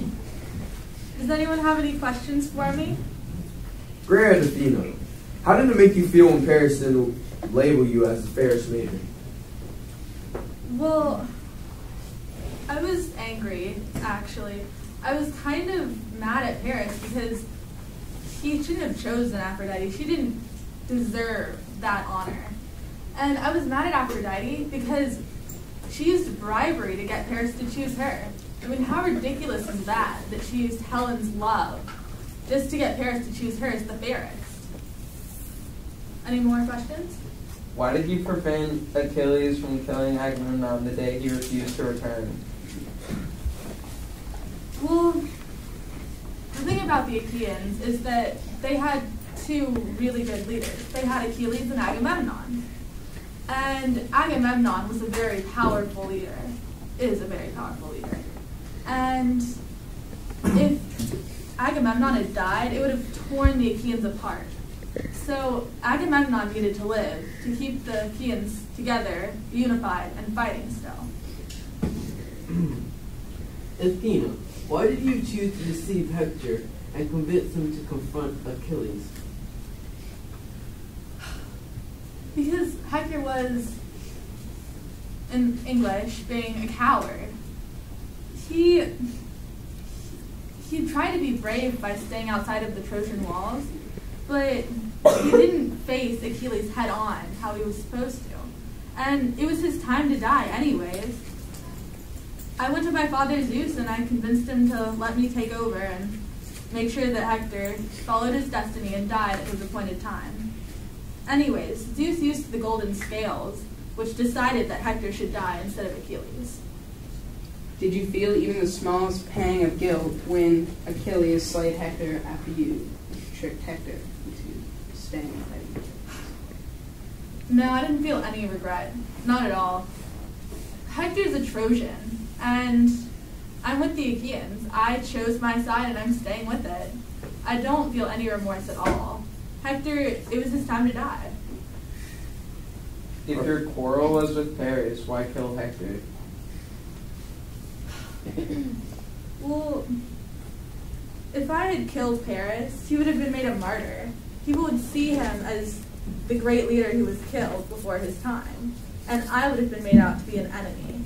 Does anyone have any questions for me? Grand Athena, how did it make you feel when Paris didn't label you as a Ferris maiden? Well, I was angry, actually. I was kind of mad at Paris because he shouldn't have chosen Aphrodite. She didn't deserve that honor. And I was mad at Aphrodite because she used bribery to get Paris to choose her. I mean, how ridiculous is that she used Helen's love just to get Paris to choose her as the fairest? Any more questions? Why did you prevent Achilles from killing Agamemnon the day he refused to return? Well, the thing about the Achaeans is that they had two really good leaders. They had Achilles and Agamemnon. And Agamemnon was a very powerful leader, is a very powerful leader. And if Agamemnon had died, it would have torn the Achaeans apart. So Agamemnon needed to live to keep the Achaeans together, unified, and fighting still. Athena, why did you choose to deceive Hector and convince him to confront Achilles? Because Hector was, in English, being a coward. He tried to be brave by staying outside of the Trojan walls, but he didn't face Achilles head on how he was supposed to. And it was his time to die anyways. I went to my father Zeus and I convinced him to let me take over and make sure that Hector followed his destiny and died at his appointed time. Anyways, Zeus used the golden scales, which decided that Hector should die instead of Achilles. Did you feel even the smallest pang of guilt when Achilles slayed Hector after you tricked Hector into staying fighting? No, I didn't feel any regret. Not at all. Hector's a Trojan, and I'm with the Achaeans. I chose my side and I'm staying with it. I don't feel any remorse at all. Hector, it was his time to die. If your quarrel was with Paris, why kill Hector? Well, if I had killed Paris, he would have been made a martyr. People would see him as the great leader who was killed before his time, and I would have been made out to be an enemy.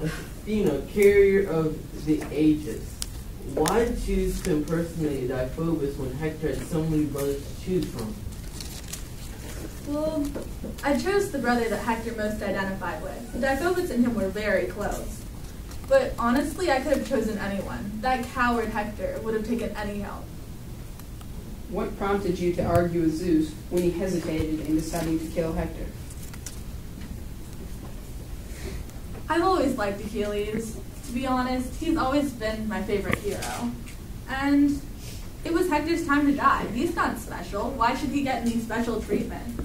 Athena, carrier of the ages, why choose to impersonate Deiphobus when Hector had so many brothers to choose from? Well, I chose the brother that Hector most identified with. Deiphobus and him were very close. But honestly, I could have chosen anyone. That coward Hector would have taken any help. What prompted you to argue with Zeus when he hesitated in deciding to kill Hector? I've always liked Achilles. To be honest, he's always been my favorite hero. And it was Hector's time to die. He's not special. Why should he get any special treatment?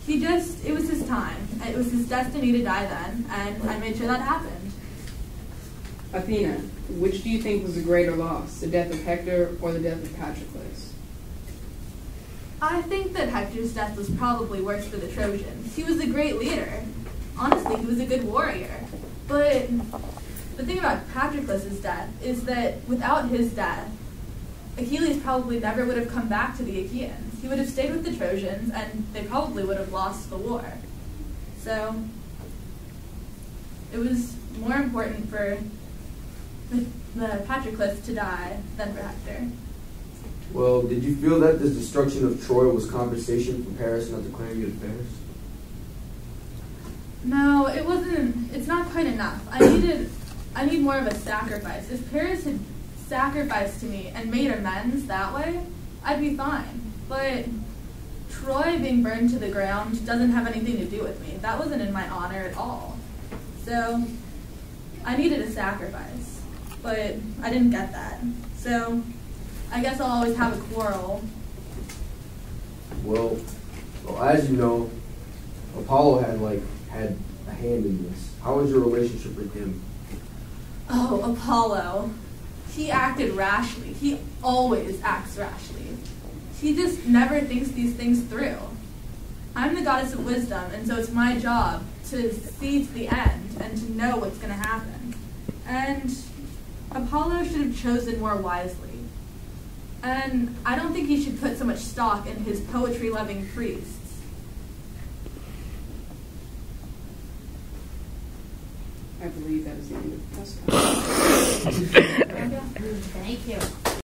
It was his time. It was his destiny to die then, and I made sure that happened. Athena, which do you think was a greater loss, the death of Hector or the death of Patroclus? I think that Hector's death was probably worse for the Trojans. He was a great leader. Honestly, he was a good warrior. But the thing about Patroclus' death is that without his death, Achilles probably never would have come back to the Achaeans. He would have stayed with the Trojans, and they probably would have lost the war. So it was more important for the Patroclus to die than for Hector. Well, did you feel that this destruction of Troy was compensation for Paris not declaring you the fairest? No, it wasn't. It's not quite enough. I need more of a sacrifice. If Paris had sacrificed to me and made amends that way, I'd be fine. But Troy being burned to the ground doesn't have anything to do with me. That wasn't in my honor at all. So I needed a sacrifice, but I didn't get that. So I guess I'll always have a quarrel. Well, as you know, Apollo had a hand in this. How was your relationship with him? Oh, Apollo. He acted rashly. He always acts rashly. He just never thinks these things through. I'm the goddess of wisdom, and so it's my job to see to the end and to know what's going to happen. And Apollo should have chosen more wisely. And I don't think he should put so much stock in his poetry-loving priests. I believe that was the end of the press conference. Thank you.